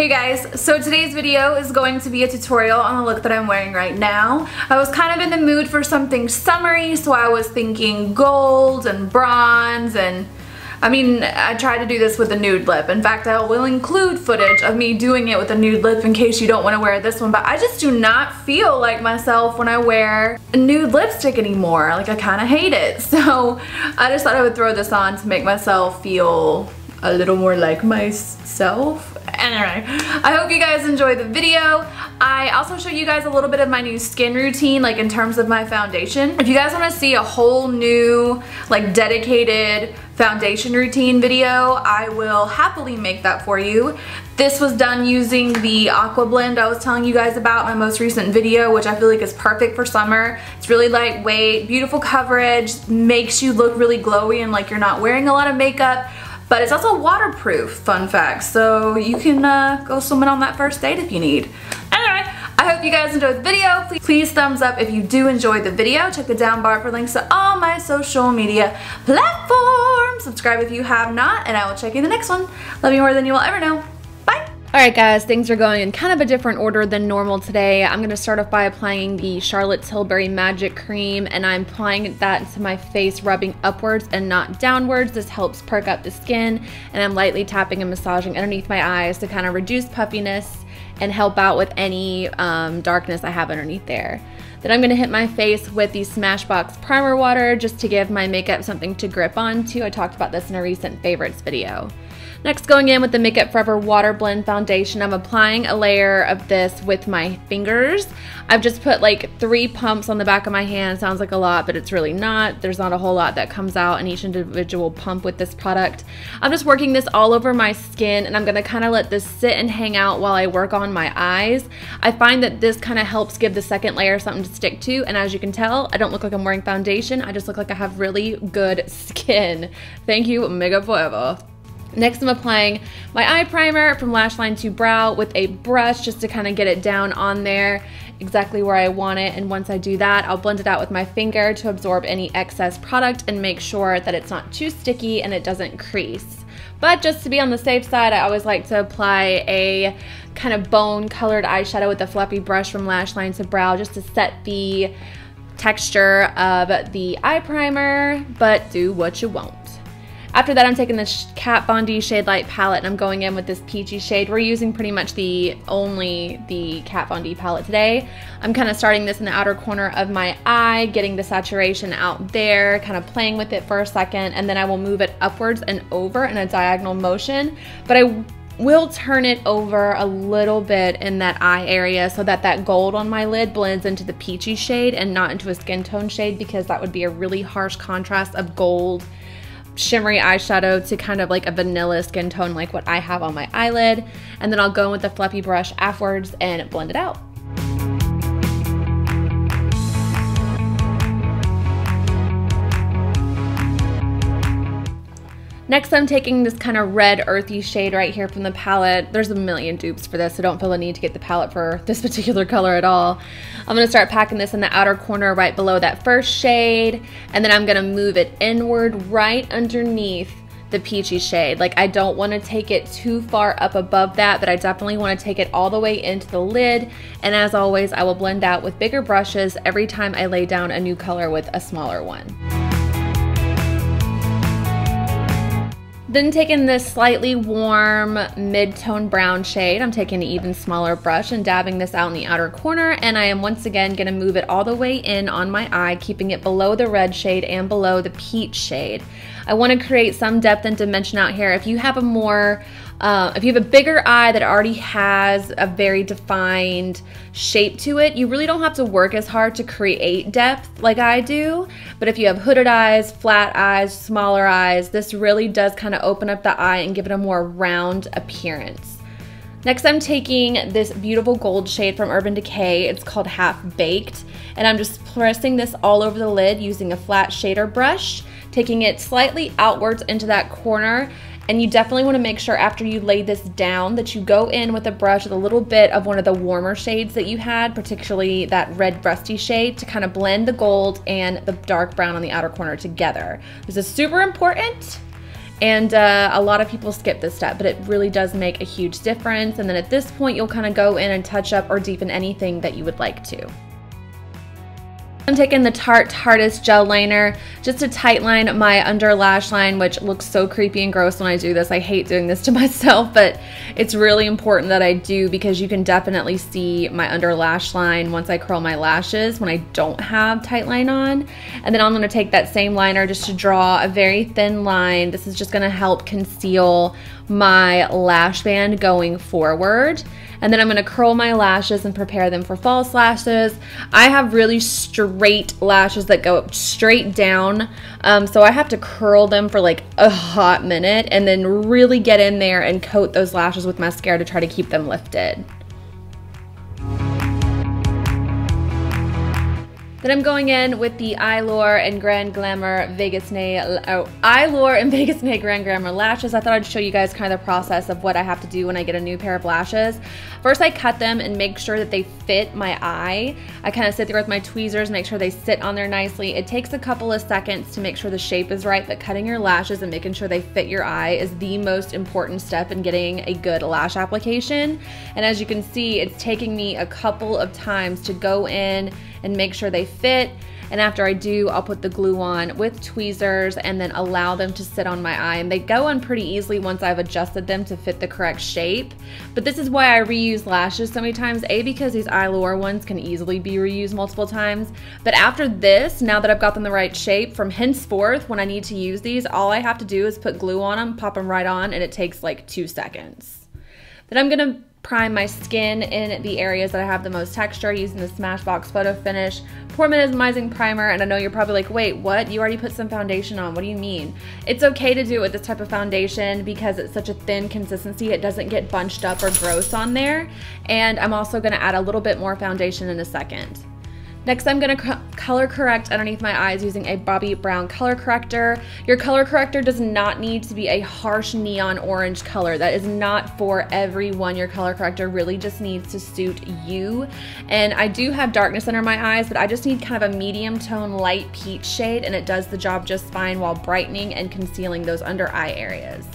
Hey guys, so today's video is going to be a tutorial on the look that I'm wearing right now. I was kind of in the mood for something summery, so I was thinking gold and bronze and I tried to do this with a nude lip. In fact, I will include footage of me doing it with a nude lip in case you don't want to wear this one, but I just do not feel like myself when I wear a nude lipstick anymore. Like, I kind of hate it. So I just thought I would throw this on to make myself feel a little more like myself. Anyway, I hope you guys enjoy the video. I also show you guys a little bit of my new skin routine, like in terms of my foundation. If you guys want to see a whole new, like, dedicated foundation routine video, I will happily make that for you. This was done using the Aqua blend I was telling you guys about in my most recent video, which I feel like is perfect for summer. It's really lightweight, beautiful coverage, makes you look really glowy and like you're not wearing a lot of makeup. But it's also waterproof, fun fact, so you can go swimming on that first date if you need. Anyway, I hope you guys enjoyed the video. Please thumbs up if you do enjoy the video. Check the down bar for links to all my social media platforms. Subscribe if you have not, and I will check you in the next one. Love you more than you will ever know. Bye! Alright guys, things are going in kind of a different order than normal today. I'm going to start off by applying the Charlotte Tilbury Magic Cream, and I'm applying that to my face, rubbing upwards and not downwards. This helps perk up the skin, and I'm lightly tapping and massaging underneath my eyes to kind of reduce puffiness and help out with any darkness I have underneath there. Then I'm going to hit my face with the Smashbox Primer Water just to give my makeup something to grip onto. I talked about this in a recent favorites video. Next, going in with the Makeup Forever Water Blend Foundation, I'm applying a layer of this with my fingers. I've just put like 3 pumps on the back of my hand. Sounds like a lot, but it's really not. There's not a whole lot that comes out in each individual pump with this product. I'm just working this all over my skin, and I'm gonna kind of let this sit and hang out while I work on my eyes. I find that this kind of helps give the second layer something to stick to, and as you can tell, I don't look like I'm wearing foundation. I just look like I have really good skin. Thank you, Makeup Forever. Next, I'm applying my eye primer from lash line to brow with a brush just to kind of get it down on there exactly where I want it. And once I do that, I'll blend it out with my finger to absorb any excess product and make sure that it's not too sticky and it doesn't crease. But just to be on the safe side, I always like to apply a kind of bone colored eyeshadow with a fluffy brush from lash line to brow just to set the texture of the eye primer, but do what you want. After that, I'm taking the Kat Von D Shade Light palette, and I'm going in with this peachy shade. We're using pretty much only the Kat Von D palette today. I'm kind of starting this in the outer corner of my eye, getting the saturation out there, kind of playing with it for a second, and then I will move it upwards and over in a diagonal motion. But I will turn it over a little bit in that eye area so that that gold on my lid blends into the peachy shade and not into a skin tone shade, because that would be a really harsh contrast of gold shimmery eyeshadow to kind of like a vanilla skin tone like what I have on my eyelid. And then I'll go in with the fluffy brush afterwards and blend it out. Next, I'm taking this kind of red earthy shade right here from the palette. There's a million dupes for this, so don't feel the need to get the palette for this particular color at all. I'm going to start packing this in the outer corner right below that first shade, and then I'm going to move it inward right underneath the peachy shade. Like, I don't want to take it too far up above that, but I definitely want to take it all the way into the lid. And as always, I will blend out with bigger brushes every time I lay down a new color with a smaller one. Then taking this slightly warm mid-tone brown shade, I'm taking an even smaller brush and dabbing this out in the outer corner, and I am once again going to move it all the way in on my eye, keeping it below the red shade and below the peach shade. I want to create some depth and dimension out here. If you have a more, if you have a bigger eye that already has a very defined shape to it, you really don't have to work as hard to create depth like I do. But if you have hooded eyes, flat eyes, smaller eyes, this really does kind of open up the eye and give it a more round appearance. Next, I'm taking this beautiful gold shade from Urban Decay. It's called Half Baked, and I'm just pressing this all over the lid using a flat shader brush, taking it slightly outwards into that corner. And you definitely want to make sure after you lay this down that you go in with a brush with a little bit of one of the warmer shades that you had, particularly that red rusty shade, to kind of blend the gold and the dark brown on the outer corner together. This is super important. And a lot of people skip this step, but it really does make a huge difference. And then at this point, you'll kind of go in and touch up or deepen anything that you would like to. I'm taking the Tarte Tarteist gel liner just to tightline my under lash line, which looks so creepy and gross when I do this. I hate doing this to myself, but it's really important that I do because you can definitely see my under lash line once I curl my lashes when I don't have tight line on. And then I'm going to take that same liner just to draw a very thin line. This is just going to help conceal my lash band going forward. And then I'm gonna curl my lashes and prepare them for false lashes. I have really straight lashes that go straight down, so I have to curl them for like a hot minute and then really get in there and coat those lashes with mascara to try to keep them lifted. Then I'm going in with the EylureGrand Glamour Grand Glamour lashes. I thought I'd show you guys kind of the process of what I have to do when I get a new pair of lashes. First, I cut them and make sure that they fit my eye. I kind of sit there with my tweezers, make sure they sit on there nicely. It takes a couple of seconds to make sure the shape is right, but cutting your lashes and making sure they fit your eye is the most important step in getting a good lash application. And as you can see, it's taking me a couple of times to go in and make sure they fit. And after I do, I'll put the glue on with tweezers and then allow them to sit on my eye. And they go on pretty easily once I've adjusted them to fit the correct shape. But this is why I reuse lashes so many times. A, because these Eylure ones can easily be reused multiple times. But after this, now that I've got them the right shape, from henceforth, when I need to use these, all I have to do is put glue on them, pop them right on, and it takes like 2 seconds. Then I'm gonna prime my skin in the areas that I have the most texture using the Smashbox Photo Finish Pore Minimizing Primer. And I know you're probably like, wait, what? You already put some foundation on. What do you mean? It's okay to do it with this type of foundation because it's such a thin consistency. It doesn't get bunched up or gross on there. And I'm also gonna add a little bit more foundation in a second. Next, I'm gonna color correct underneath my eyes using a Bobbi brown color corrector. Your color corrector does not need to be a harsh neon orange color. That is not for everyone. Your color corrector really just needs to suit you. And I do have darkness under my eyes, but I just need kind of a medium tone light peach shade, and it does the job just fine while brightening and concealing those under eye areas.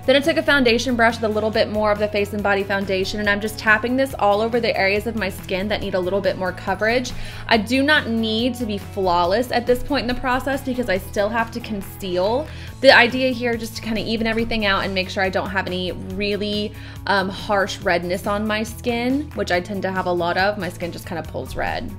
Then I took a foundation brush with a little bit more of the Face and Body foundation, and I'm just tapping this all over the areas of my skin that need a little bit more coverage. I do not need to be flawless at this point in the process because I still have to conceal. The idea here is just to kind of even everything out and make sure I don't have any really harsh redness on my skin, which I tend to have a lot of. My skin just kind of pulls red.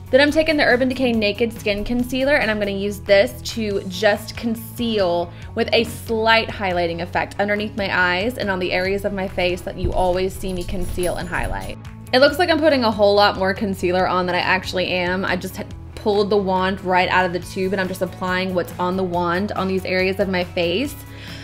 Then I'm taking the Urban Decay Naked Skin Concealer, and I'm going to use this to just conceal with a slight highlighting effect underneath my eyes and on the areas of my face that you always see me conceal and highlight. It looks like I'm putting a whole lot more concealer on than I actually am. I just pulled the wand right out of the tube and I'm just applying what's on the wand on these areas of my face.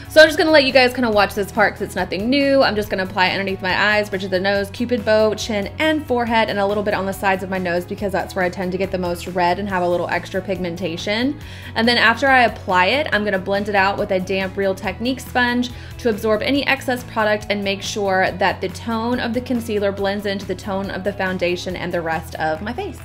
So I'm just gonna let you guys kind of watch this part because it's nothing new. I'm just gonna apply it underneath my eyes, bridge of the nose, cupid bow, chin, and forehead, and a little bit on the sides of my nose because that's where I tend to get the most red and have a little extra pigmentation. And then after I apply it, I'm gonna blend it out with a damp Real Technique sponge to absorb any excess product and make sure that the tone of the concealer blends into the tone of the foundation and the rest of my face.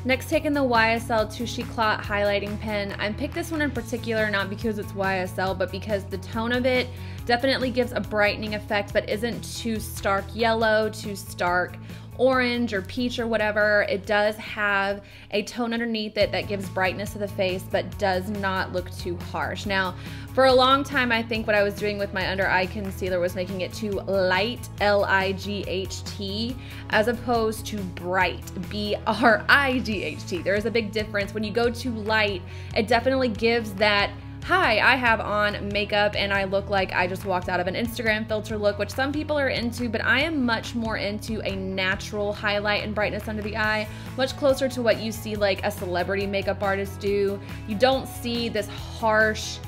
Next, taking the YSL Touche Eclat highlighting pen. I picked this one in particular not because it's YSL, but because the tone of it definitely gives a brightening effect, but isn't too stark yellow, too stark orange or peach or whatever. It does have a tone underneath it that gives brightness to the face, but does not look too harsh. Now, for a long time, I think what I was doing with my under eye concealer was making it too light, L-I-G-H-T, as opposed to bright, B-R-I-G-H-T. There is a big difference. When you go too light, it definitely gives that, hi, I have on makeup and I look like I just walked out of an Instagram filter look, which some people are into, but I am much more into a natural highlight and brightness under the eye, much closer to what you see like a celebrity makeup artist do. You don't see this harsh,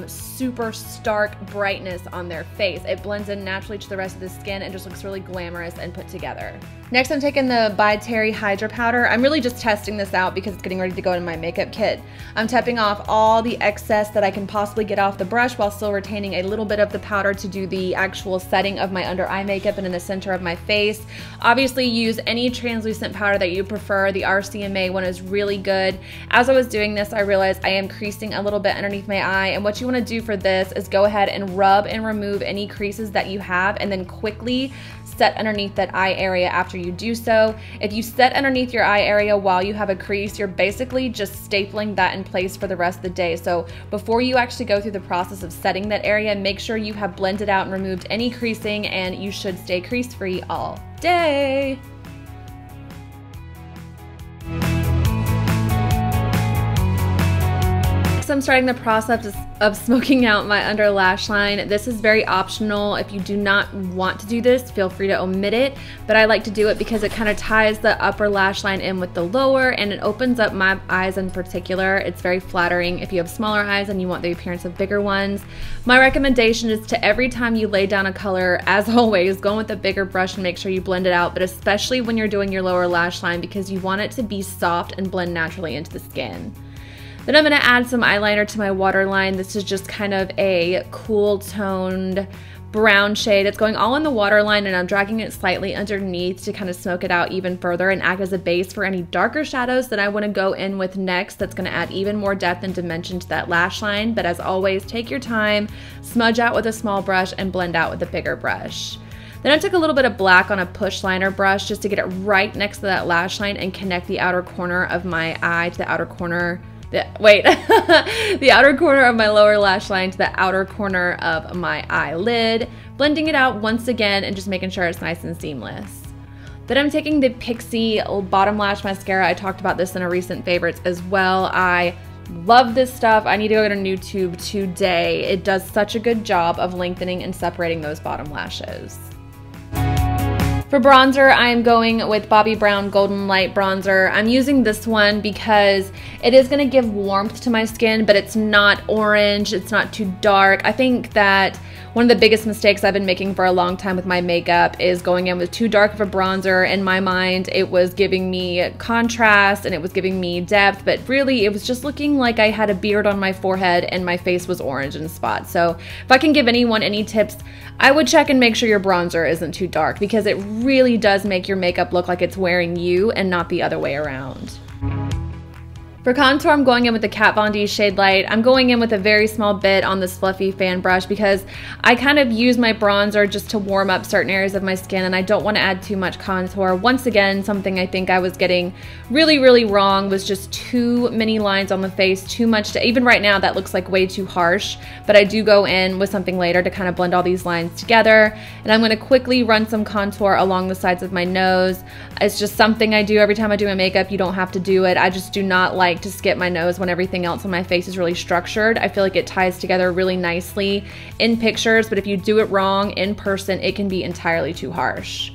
super stark brightness on their face. It blends in naturally to the rest of the skin and just looks really glamorous and put together. Next, I'm taking the byTerry Hyrda Powder. I'm really just testing this out because it's getting ready to go in my makeup kit. I'm tapping off all the excess that I can possibly get off the brush while still retaining a little bit of the powder to do the actual setting of my under eye makeup and in the center of my face. Obviously, use any translucent powder that you prefer. The RCMA one is really good. As I was doing this, I realized I am creasing a little bit underneath my eye, and what you want to do for this is go ahead and rub and remove any creases that you have and then quickly set underneath that eye area after you do so. If you set underneath your eye area while you have a crease, you're basically just stapling that in place for the rest of the day. So before you actually go through the process of setting that area, make sure you have blended out and removed any creasing, and you should stay crease free all day. So I'm starting the process of smoking out my under lash line. This is very optional. If you do not want to do this, feel free to omit it, but I like to do it because it kind of ties the upper lash line in with the lower, and it opens up my eyes in particular. It's very flattering if you have smaller eyes and you want the appearance of bigger ones. My recommendation is to, every time you lay down a color, as always, go with a bigger brush and make sure you blend it out, but especially when you're doing your lower lash line, because you want it to be soft and blend naturally into the skin. Then I'm going to add some eyeliner to my waterline. This is just kind of a cool toned brown shade. It's going all in the waterline, and I'm dragging it slightly underneath to kind of smoke it out even further and act as a base for any darker shadows that I want to go in with next. That's going to add even more depth and dimension to that lash line. But as always, take your time, smudge out with a small brush and blend out with a bigger brush. Then I took a little bit of black on a push liner brush just to get it right next to that lash line and connect the outer corner of my eye to the outer corner. The outer corner of my lower lash line to the outer corner of my eyelid, blending it out once again and just making sure it's nice and seamless. Then I'm taking the Pixie bottom lash mascara. I talked about this in a recent favorites as well. I love this stuff. I need to go get a new tube today. It does such a good job of lengthening and separating those bottom lashes. For bronzer, I'm going with Bobbi Brown Golden Light Bronzer. I'm using this one because it is going to give warmth to my skin, but it's not orange, it's not too dark. I think that one of the biggest mistakes I've been making for a long time with my makeup is going in with too dark of a bronzer. In my mind, it was giving me contrast and it was giving me depth, but really it was just looking like I had a beard on my forehead and my face was orange in spots. So if I can give anyone any tips, I would check and make sure your bronzer isn't too dark, because it really does make your makeup look like it's wearing you and not the other way around. For contour, I'm going in with the Kat Von D Shade Light. I'm going in with a very small bit on this fluffy fan brush because I kind of use my bronzer just to warm up certain areas of my skin, and I don't want to add too much contour. Once again, something I think I was getting really wrong was just too many lines on the face, too much even right now that looks like way too harsh, but I do go in with something later to kind of blend all these lines together. And I'm going to quickly run some contour along the sides of my nose. It's just something I do every time I do my makeup. You don't have to do it. I just do not like to skip my nose when everything else on my face is really structured. I feel like it ties together really nicely in pictures, but if you do it wrong in person, it can be entirely too harsh.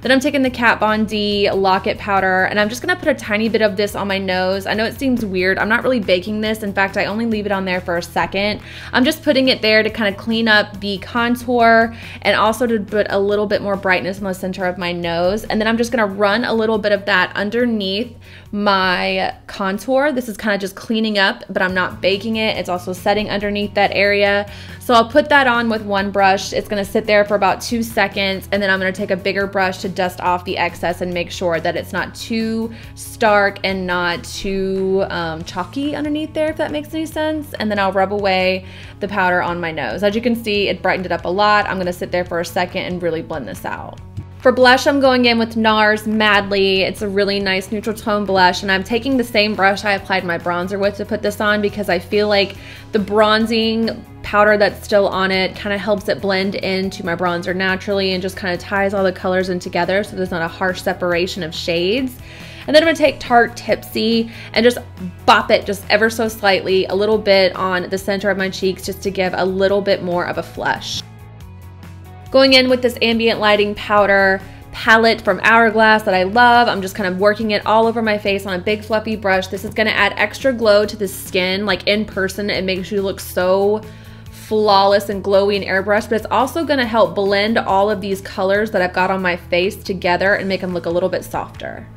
Then I'm taking the Kat Von D Locket Powder, and I'm just going to put a tiny bit of this on my nose. I know it seems weird. I'm not really baking this. In fact, I only leave it on there for a second. I'm just putting it there to kind of clean up the contour and also to put a little bit more brightness in the center of my nose. And then I'm just going to run a little bit of that underneath my contour. This is kind of just cleaning up, but I'm not baking it. It's also setting underneath that area. So I'll put that on with one brush. It's going to sit there for about 2 seconds, and then I'm going to take a bigger brush to dust off the excess and make sure that it's not too stark and not too chalky underneath there, if that makes any sense. And then I'll rub away the powder on my nose. As you can see, it brightened it up a lot. I'm going to sit there for a second and really blend this out. For blush, I'm going in with Nars Madly. It's a really nice neutral tone blush, and I'm taking the same brush I applied my bronzer with to put this on because I feel like the bronzing powder that's still on it kind of helps it blend into my bronzer naturally and just kind of ties all the colors in together so there's not a harsh separation of shades. And then I'm going to take Tarte Tipsy and just bop it just ever so slightly, a little bit on the center of my cheeks just to give a little bit more of a flush. Going in with this Ambient Lighting Powder palette from Hourglass that I love. I'm just kind of working it all over my face on a big fluffy brush. This is going to add extra glow to the skin. Like in person, it makes you look so flawless and glowy and airbrushed, but it's also gonna help blend all of these colors that I've got on my face together and make them look a little bit softer.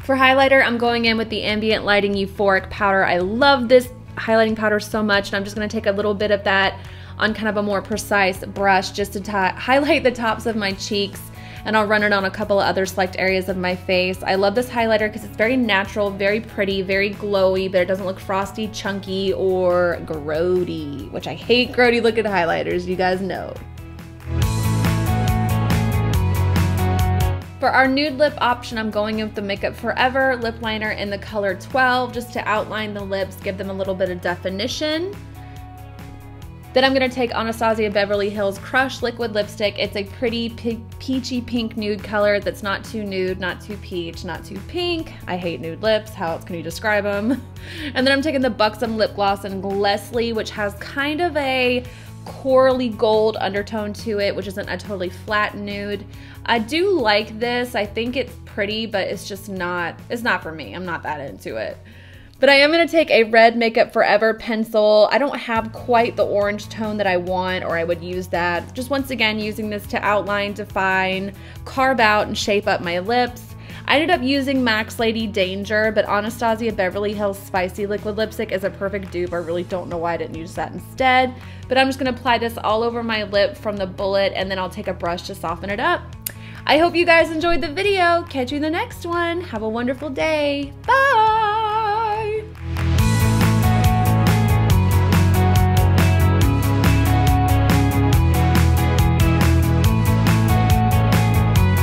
For highlighter, I'm going in with the Ambient Lighting Euphoric powder. I love this highlighting powder so much, and I'm just gonna take a little bit of that on kind of a more precise brush just to highlight the tops of my cheeks, and I'll run it on a couple of other select areas of my face. I love this highlighter because it's very natural, very pretty, very glowy, but it doesn't look frosty, chunky, or grody, which I hate grody looking highlighters, you guys know. For our nude lip option, I'm going with the Makeup Forever lip liner in the color 12 just to outline the lips, give them a little bit of definition. Then I'm gonna take Anastasia Beverly Hills Crush Liquid Lipstick. It's a pretty peachy pink nude color that's not too nude, not too peach, not too pink. I hate nude lips, how else can you describe them? And then I'm taking the Buxom Lip Gloss in Leslie, which has kind of a corally gold undertone to it, which isn't a totally flat nude. I do like this. I think it's pretty, but it's just not, it's not for me. I'm not that into it. But I am going to take a red Makeup Forever pencil. I don't have quite the orange tone that I want, or I would use that. Just once again using this to outline, define, carve out, and shape up my lips. I ended up using MAC's Lady Danger, but Anastasia Beverly Hills Spicy Liquid Lipstick is a perfect dupe. I really don't know why I didn't use that instead. But I'm just going to apply this all over my lip from the bullet, and then I'll take a brush to soften it up. I hope you guys enjoyed the video. Catch you in the next one. Have a wonderful day. Bye!